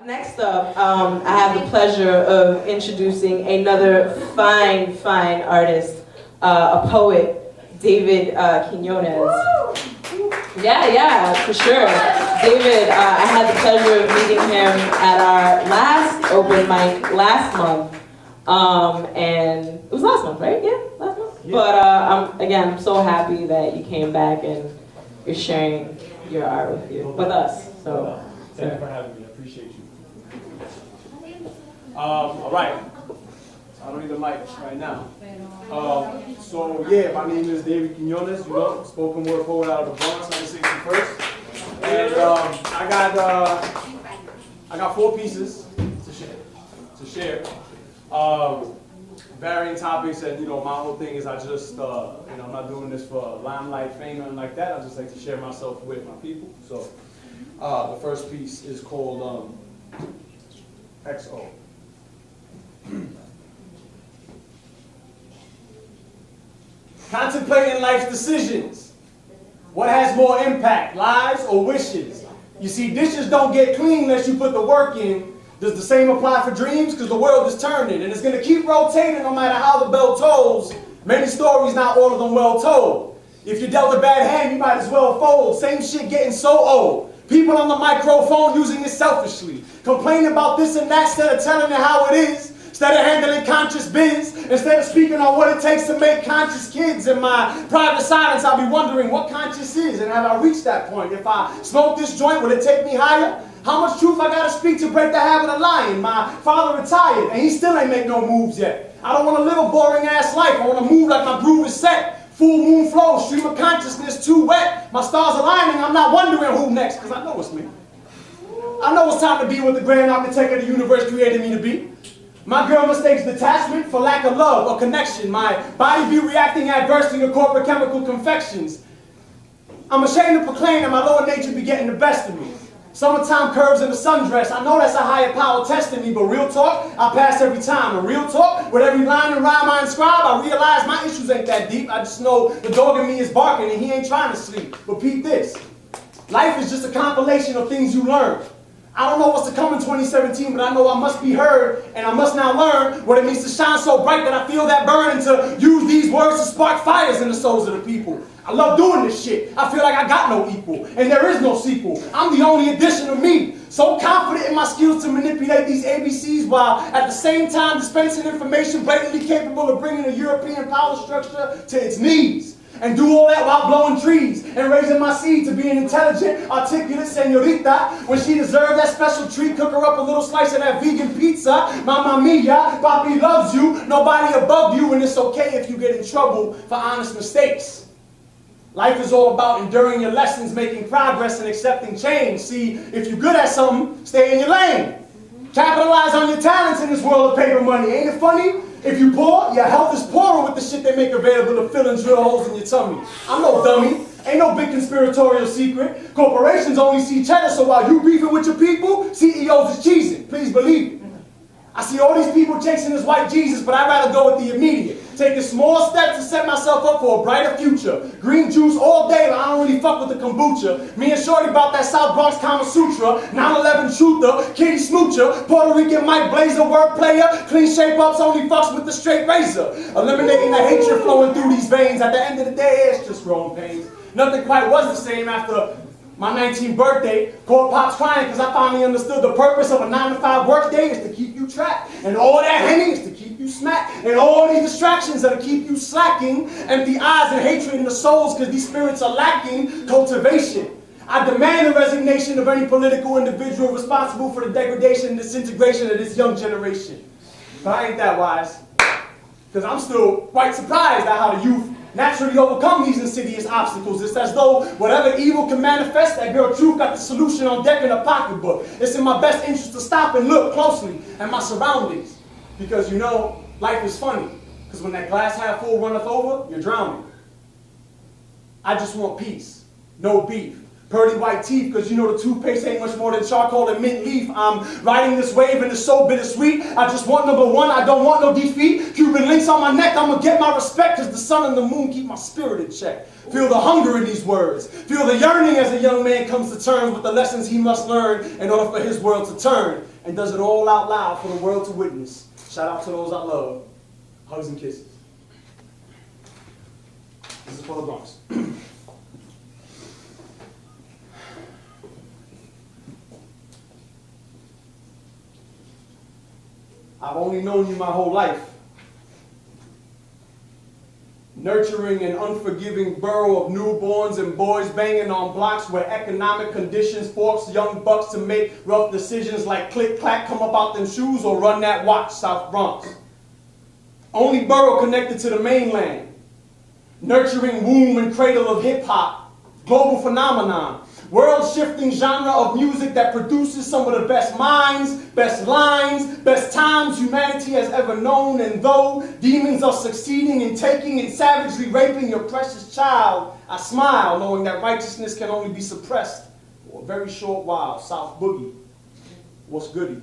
Next up, I have the pleasure of introducing another fine artist, a poet, David Quinones. Yeah, for sure. David, I had the pleasure of meeting him at our last open mic last month. And it was last month, right? Yeah, last month. Yeah. But I'm so happy that you came back and you're sharing your art with us. So thank you for having me. I appreciate you. All right. I don't need a mic right now. So yeah, my name is David Quinones. You know, spoken word poet out of the Bronx, 161st. And I got 4 pieces to share. Varying topics, and my whole thing is I just I'm not doing this for limelight, fame, nothing like that. I just like to share myself with my people. So the first piece is called XO. Contemplating life's decisions. What has more impact, lives or wishes? You see, dishes don't get clean unless you put the work in. Does the same apply for dreams? Because the world is turning, and it's going to keep rotating no matter how the bell tolls. Many stories, not all of them well told. If you dealt a bad hand, you might as well fold. Same shit getting so old. People on the microphone using it selfishly. Complaining about this and that instead of telling it how it is. Instead of handling conscious biz, instead of speaking on what it takes to make conscious kids. In my private silence, I'll be wondering what conscious is, and have I reached that point? If I smoke this joint, will it take me higher? How much truth I gotta speak to break the habit of lying? My father retired, and he still ain't make no moves yet. I don't want to live a boring ass life. I want to move like my groove is set. Full moon flow, stream of consciousness too wet. My stars aligning, I'm not wondering who next, because I know it's me. I know it's time to be what the grand architect of the universe created me to be. My girl mistakes detachment for lack of love or connection. My body be reacting adversely to corporate chemical confections. I'm ashamed to proclaim that my lower nature be getting the best of me. Summertime curves in the sundress. I know that's a higher power testing me, but real talk, I pass every time. And real talk, with every line and rhyme I inscribe, I realize my issues ain't that deep. I just know the dog in me is barking and he ain't trying to sleep. Repeat this. Life is just a compilation of things you learn. I don't know what's to come in 2017, but I know I must be heard, and I must now learn what it means to shine so bright that I feel that burn, and to use these words to spark fires in the souls of the people. I love doing this shit. I feel like I got no equal, and there is no sequel. I'm the only addition of me. So confident in my skills to manipulate these ABCs while at the same time dispensing information blatantly capable of bringing a European power structure to its knees. And do all that while blowing trees and raising my seed to be an intelligent, articulate senorita. When she deserved that special treat, cook her up a little slice of that vegan pizza. Mamma mia, papi loves you, nobody above you, and it's okay if you get in trouble for honest mistakes. Life is all about enduring your lessons, making progress, and accepting change. See, if you're good at something, stay in your lane. Capitalize on your talents in this world of paper money. Ain't it funny? If you poor, your health is poorer with the shit they make available to fill and drill holes in your tummy. I'm no dummy. Ain't no big conspiratorial secret. Corporations only see cheddar, so while you beefing with your people, CEOs is cheesing. Please believe it. I see all these people chasing this white Jesus, but I'd rather go with the immediate. Taking small steps to set myself up for a brighter future. Green juice all day, but I don't really fuck with the kombucha. Me and Shorty about that South Bronx Kama Sutra. 9/11 truther, kitty smoocher, Puerto Rican Mike Blazer, word player. Clean shape ups only fucks with the straight razor. Eliminating the hatred flowing through these veins. At the end of the day, it's just growing pains. Nothing quite was the same after my 19th birthday. Called Pops crying because I finally understood the purpose of a 9-to-5 work day is to keep you trapped. And all that Henny is to keep you smacked. And all these distractions that'll keep you slacking. Empty eyes and hatred in the souls because these spirits are lacking cultivation. I demand the resignation of any political individual responsible for the degradation and disintegration of this young generation. But I ain't that wise. Because I'm still quite surprised at how the youth naturally overcome these insidious obstacles. It's as though whatever evil can manifest, that girl Truth got the solution on deck in a pocketbook. It's in my best interest to stop and look closely at my surroundings. Because life is funny. Because when that glass half full runneth over, you're drowning. I just want peace, no beef. Pearly white teeth, because the toothpaste ain't much more than charcoal and mint leaf. I'm riding this wave and it's so bittersweet. I just want number one, I don't want no defeat. Cuban links on my neck, I'ma get my respect, because the sun and the moon keep my spirit in check. Feel the hunger in these words. Feel the yearning as a young man comes to terms with the lessons he must learn in order for his world to turn. And does it all out loud for the world to witness. Shout out to those I love. Hugs and kisses. This is for the Bronx. I've only known you my whole life. Nurturing an unforgiving borough of newborns and boys banging on blocks where economic conditions force young bucks to make rough decisions like click, clack, come up out them shoes or run that watch, South Bronx. Only borough connected to the mainland. Nurturing womb and cradle of hip-hop. Global phenomenon. World-shifting genre of music that produces some of the best minds, best lines, best times humanity has ever known. And though demons are succeeding in taking and savagely raping your precious child, I smile knowing that righteousness can only be suppressed for a very short while. South Boogie, what's goody?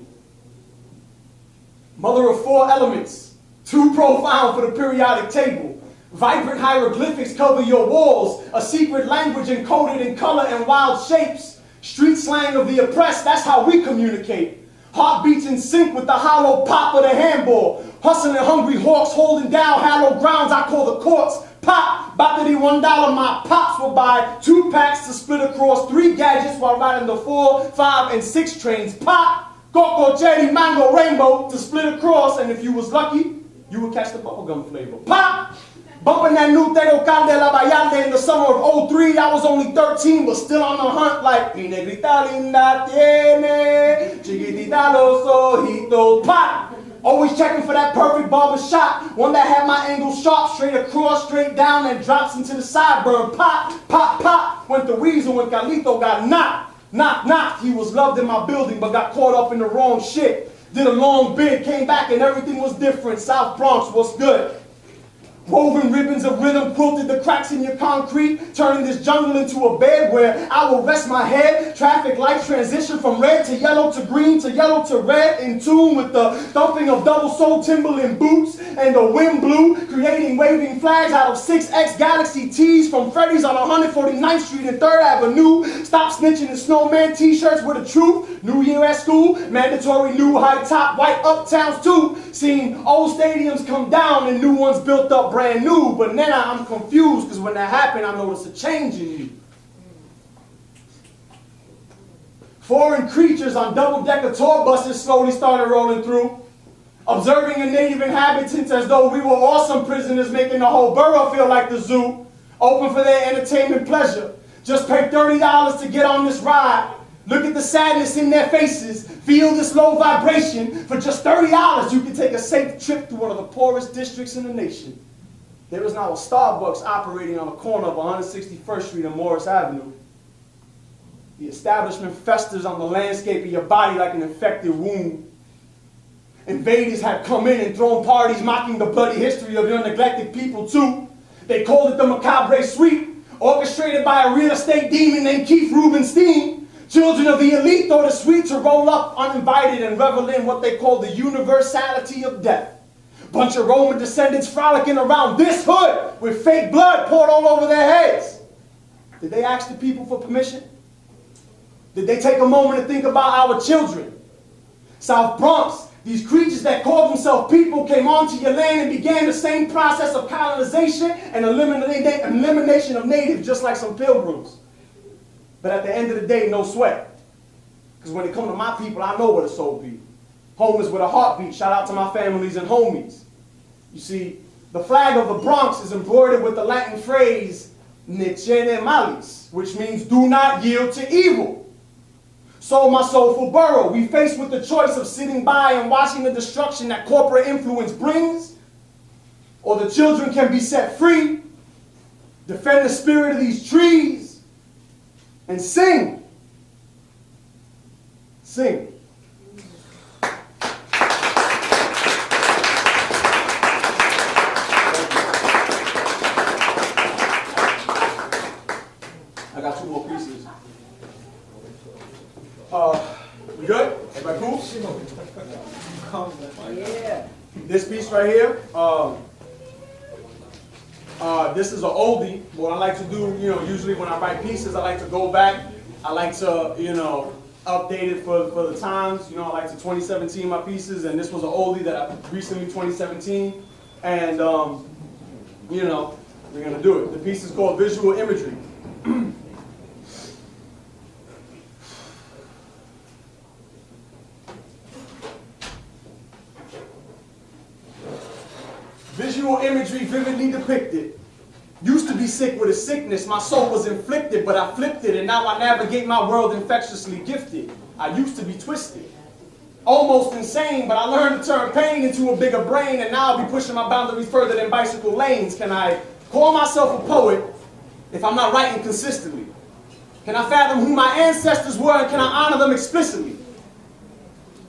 Mother of four elements, too profound for the periodic table. Vibrant hieroglyphics cover your walls, a secret language encoded in color and wild shapes. Street slang of the oppressed, that's how we communicate. Heartbeats in sync with the hollow pop of the handball. Hustling hungry hawks holding down hallowed grounds I call the courts. Pop, about $1, my pops will buy 2 packs to split across 3 gadgets while riding the 4, 5, and 6 trains. Pop, coco, cherry, mango, rainbow to split across, and if you was lucky, you would catch the bubblegum flavor. Pop! Bumping that new Te Local de la Vallarde in the summer of '03. I was only 13, but still on the hunt like mi negrita linda tiene, chiquitita los ojitos. Pop! Always checking for that perfect barber shot, one that had my angle sharp, straight across, straight down, and drops into the sideburn. Pop, pop, pop. Went the weasel when Carlito got knocked. Knock, knock. He was loved in my building, but got caught up in the wrong shit. Did a long bid, came back, and everything was different. South Bronx, what's good? Woven ribbons of rhythm quilted the cracks in your concrete, turning this jungle into a bed where I will rest my head. Traffic lights transition from red to yellow to green to yellow to red, in tune with the thumping of double-soled Timberland boots, and the wind blew, creating waving flags out of 6X Galaxy tees from Freddy's on 149th Street and 3rd Avenue. Stop snitching and snowman t-shirts with the truth. New Year at school, mandatory new high-top white uptowns too. Seen old stadiums come down and new ones built up brand new, but then I'm confused because when that happened, I noticed a change in you. Foreign creatures on double-decker tour buses slowly started rolling through, observing the native inhabitants as though we were awesome prisoners, making the whole borough feel like the zoo, open for their entertainment pleasure. Just pay $30 to get on this ride. Look at the sadness in their faces. Feel this low vibration. For just $30, you can take a safe trip through one of the poorest districts in the nation. There is now a Starbucks operating on the corner of 161st Street and Morris Avenue. The establishment festers on the landscape of your body like an infected wound. Invaders have come in and thrown parties mocking the bloody history of your neglected people too. They called it the Macabre Suite, orchestrated by a real estate demon named Keith Rubenstein. Children of the elite thought it sweet to roll up uninvited and revel in what they call the universality of death. Bunch of Roman descendants frolicking around this hood with fake blood poured all over their heads. Did they ask the people for permission? Did they take a moment to think about our children? South Bronx, these creatures that called themselves people came onto your land and began the same process of colonization and elimination of natives, just like some pilgrims. But at the end of the day, no sweat. Because when it comes to my people, I know where the soul be. Home is with a heartbeat. Shout out to my families and homies. You see, the flag of the Bronx is embroidered with the Latin phrase, "Ne tiene malis," which means do not yield to evil. So my soulful borough, we faced with the choice of sitting by and watching the destruction that corporate influence brings, or the children can be set free, defend the spirit of these trees, and sing. Sing. I got 2 more pieces. We good? Everybody cool? Yeah. This piece right here, This is an oldie. What I like to do, usually when I write pieces, I like to go back. I like to, update it for the times. I like to 2017 my pieces, and this was an oldie that I recently 2017. And, we're going to do it. The piece is called Visual Imagery. Visual imagery vividly depicted. Used to be sick with a sickness, my soul was inflicted, but I flipped it, and now I navigate my world infectiously gifted. I used to be twisted, almost insane, but I learned to turn pain into a bigger brain, and now I'll be pushing my boundaries further than bicycle lanes. Can I call myself a poet if I'm not writing consistently? Can I fathom who my ancestors were, and can I honor them explicitly?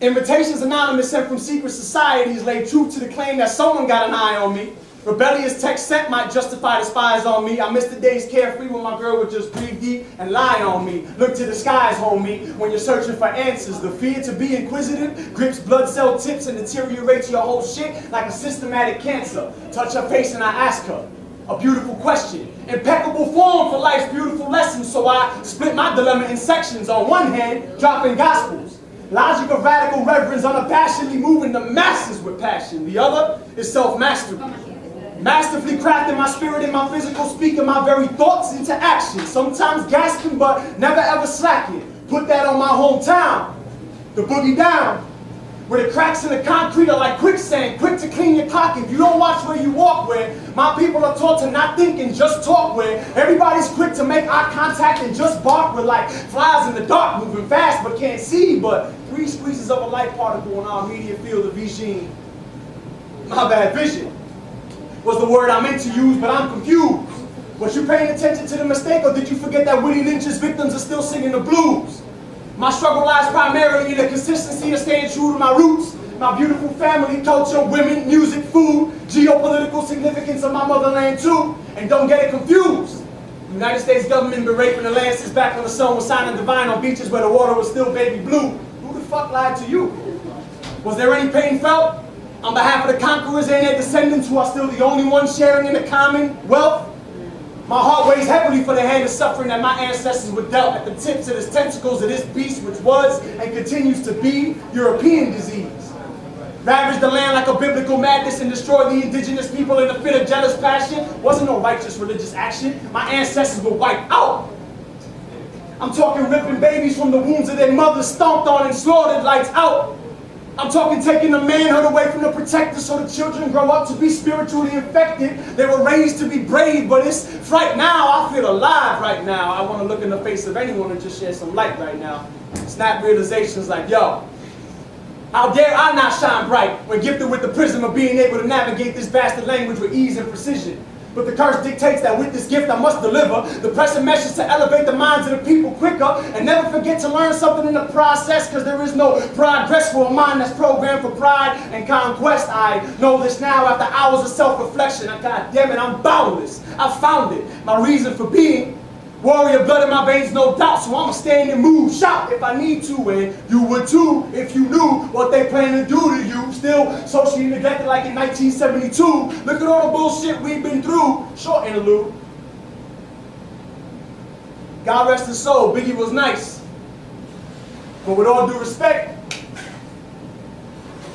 Invitations anonymous sent from secret societies lay truth to the claim that someone got an eye on me. Rebellious text sent might justify the spies on me. I missed the days carefree when my girl would just breathe deep and lie on me. Look to the skies, homie, when you're searching for answers. The fear to be inquisitive grips blood cell tips and deteriorates your whole shit like a systematic cancer. Touch her face and I ask her a beautiful question. Impeccable form for life's beautiful lessons. So I split my dilemma in sections. On one hand, dropping gospels. Logic of radical reverence, unabashedly moving the masses with passion. The other is self-mastery. Masterfully crafting my spirit and my physical speaking my very thoughts into action. Sometimes gasping, but never ever slacking. Put that on my hometown. The boogie down. Where the cracks in the concrete are like quicksand, quick to clean your clock. If you don't watch where you walk where, my people are taught to not think and just talk where. Everybody's quick to make eye contact and just bark with like flies in the dark, moving fast but can't see. But 3 squeezes of a light particle in our immediate field of vision. My bad, vision was the word I meant to use, but I'm confused. Was you paying attention to the mistake, or did you forget that Willie Lynch's victims are still singing the blues? My struggle lies primarily in the consistency of staying true to my roots, my beautiful family, culture, women, music, food, geopolitical significance of my motherland too, and don't get it confused. The United States government been raping the land since back when the sun was shining divine on beaches where the water was still baby blue. Who the fuck lied to you? Was there any pain felt? On behalf of the conquerors and their descendants who are still the only ones sharing in the commonwealth? My heart weighs heavily for the hand of suffering that my ancestors were dealt at the tips of the tentacles of this beast which was and continues to be European disease. Ravaged the land like a biblical madness and destroyed the indigenous people in a fit of jealous passion. Wasn't no righteous religious action. My ancestors were wiped out. I'm talking ripping babies from the wombs of their mothers, stomped on and slaughtered, lights out. I'm talking taking the manhood away from the protector so the children grow up to be spiritually infected. They were raised to be brave, but it's fright now. I feel alive right now. I want to look in the face of anyone and just share some light right now. Snap realizations like, yo, how dare I not shine bright when gifted with the prism of being able to navigate this bastard language with ease and precision. But the curse dictates that with this gift I must deliver the pressing message to elevate the minds of the people quicker and never forget to learn something in the process, because there is no progress for a mind that's programmed for pride and conquest. I know this now after hours of self-reflection. God damn it, I'm boundless. I found it, my reason for being. Warrior blood in my veins, no doubt, so I'ma stand and move, shout if I need to, and you would too if you knew what they plan to do to you. Still socially neglected like in 1972. Look at all the bullshit we've been through. Short interlude. God rest his soul, Biggie was nice. But with all due respect,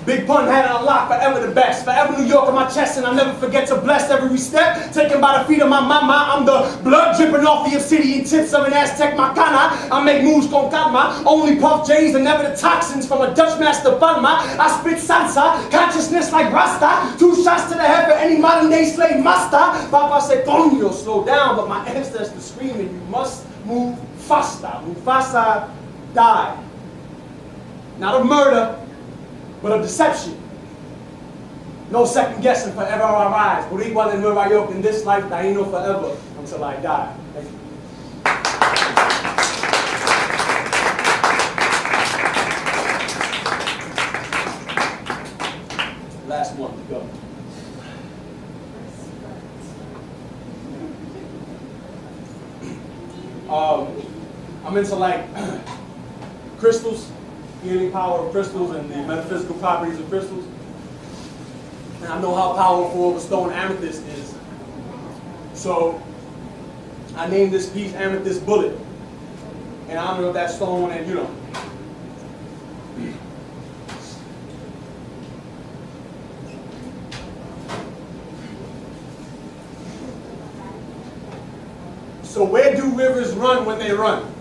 Big Pun had it unlocked, forever the best. Forever New York on my chest, and I'll never forget to bless every step. Taken by the feet of my mama, I'm the blood dripping off the obsidian tips of an Aztec Macana. I make moves con calma, only puff J's and never the toxins from a Dutch master Palma. I spit salsa, consciousness like Rasta. 2 shots to the head for any modern day slave master. Papa said, Tonyo, slow down, but my ancestors screaming, you must move faster. Mufasa died. Not of murder, but of deception. No second guessing, forever I rise. But igual en Nueva York in this life, I ain't no forever until I die. Thank you. Last one, go. I'm into like crystals. Healing power of crystals and the metaphysical properties of crystals. And I know how powerful a stone amethyst is. So I named this piece Amethyst Bullet in honor of that stone, and you know. So where do rivers run when they run?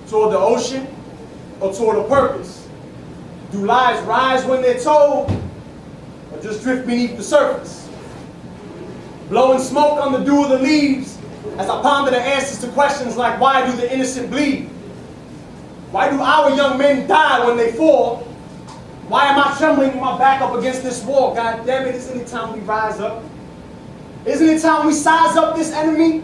Toward the ocean or toward a purpose? Do lies rise when they're told or just drift beneath the surface? Blowing smoke on the dew of the leaves as I ponder the answers to questions like, why do the innocent bleed? Why do our young men die when they fall? Why am I trembling with my back up against this wall? God damn it, isn't it time we rise up? Isn't it time we size up this enemy?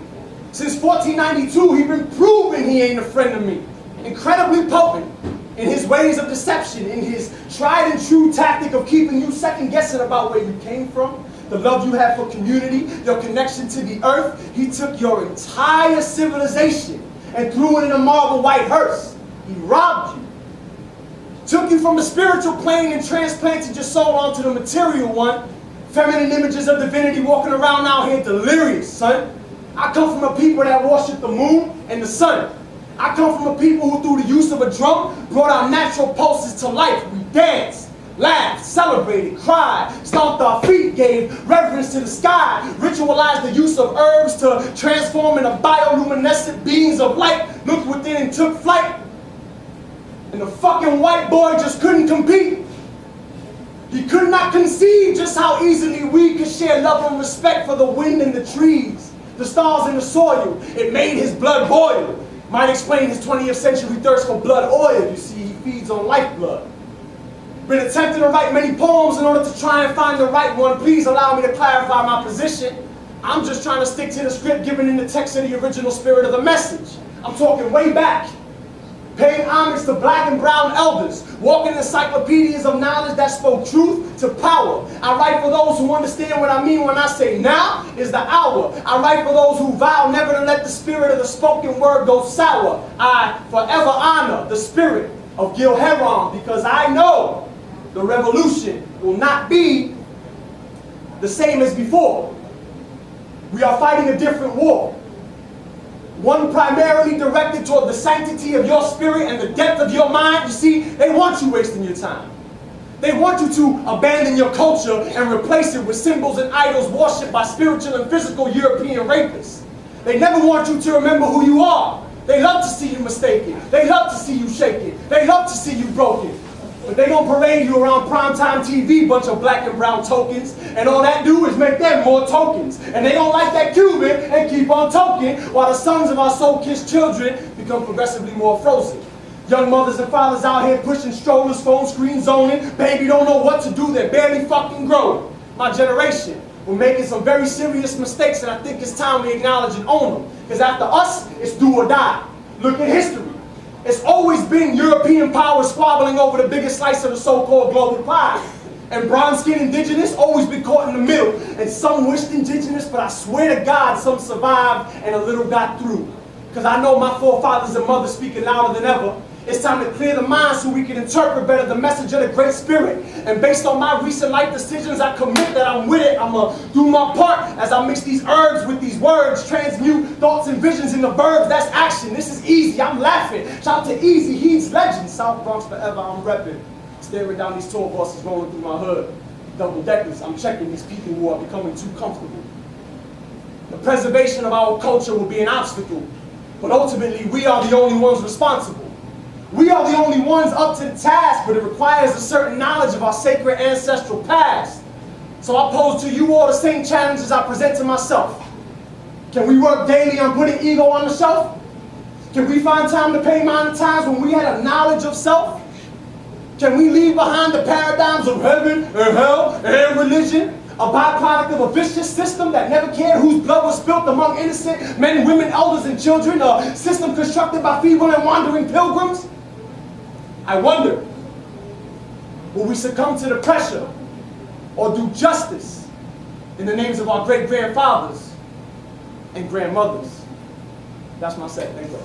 Since 1492, he's been proving he ain't a friend of me. Incredibly potent in his ways of deception, in his tried and true tactic of keeping you second guessing about where you came from, the love you have for community, your connection to the earth. He took your entire civilization and threw it in a marble white hearse. He robbed you. Took you from the spiritual plane and transplanted your soul onto the material one. Feminine images of divinity walking around out here delirious, son. I come from a people that worship the moon and the sun. I come from a people who, through the use of a drum, brought our natural pulses to life. We danced, laughed, celebrated, cried, stomped our feet, gave reverence to the sky, ritualized the use of herbs to transform into bioluminescent beings of light, looked within and took flight. And the fucking white boy just couldn't compete. He could not conceive just how easily we could share love and respect for the wind and the trees, the stars and the soil. It made his blood boil. Might explain his 20th century thirst for blood oil. You see, he feeds on lifeblood. Been attempting to write many poems in order to try and find the right one. Please allow me to clarify my position. I'm just trying to stick to the script given in the text of the original spirit of the message. I'm talking way back. Paying homage to black and brown elders, walking encyclopedias of knowledge that spoke truth to power. I write for those who understand what I mean when I say now is the hour. I write for those who vow never to let the spirit of the spoken word go sour. I forever honor the spirit of Gil Heron because I know the revolution will not be the same as before. We are fighting a different war. One primarily directed toward the sanctity of your spirit and the depth of your mind. You see, they want you wasting your time. They want you to abandon your culture and replace it with symbols and idols worshipped by spiritual and physical European rapists. They never want you to remember who you are. They love to see you mistaken. They love to see you shaken. They love to see you broken. But they don't parade you around primetime TV, bunch of black and brown tokens, and all that do is make them more tokens. And they don't like that Cuban and keep on toking, while the sons of our soul-kissed children become progressively more frozen. Young mothers and fathers out here pushing strollers, phone screen zoning, baby don't know what to do, they're barely fucking growing. My generation, we're making some very serious mistakes, and I think it's time we acknowledge and own them. Because after us, it's do or die. Look at history. It's always been European power squabbling over the biggest slice of the so-called global pie. And brown-skinned indigenous always been caught in the middle. And some wished indigenous, but I swear to God, some survived and a little got through. Because I know my forefathers and mothers speaking louder than ever. It's time to clear the mind so we can interpret better the message of the Great Spirit. And based on my recent life decisions, I commit that I'm with it. I'm going to do my part as I mix these herbs with these words, transmute thoughts and visions into verbs. That's action. This is easy. I'm laughing. Shout to Easy. He's legend. South Bronx forever. I'm repping. Staring down these tour buses rolling through my hood. Double deckers. I'm checking these people who are becoming too comfortable. The preservation of our culture will be an obstacle. But ultimately, we are the only ones responsible. We are the only ones up to the task, but it requires a certain knowledge of our sacred ancestral past. So I pose to you all the same challenges I present to myself. Can we work daily on putting ego on the shelf? Can we find time to pay mind to times when we had a knowledge of self? Can we leave behind the paradigms of heaven and hell and religion? A byproduct of a vicious system that never cared whose blood was spilt among innocent men, women, elders, and children? A system constructed by feeble and wandering pilgrims? I wonder, will we succumb to the pressure or do justice in the names of our great-grandfathers and grandmothers? That's my set. Thank you.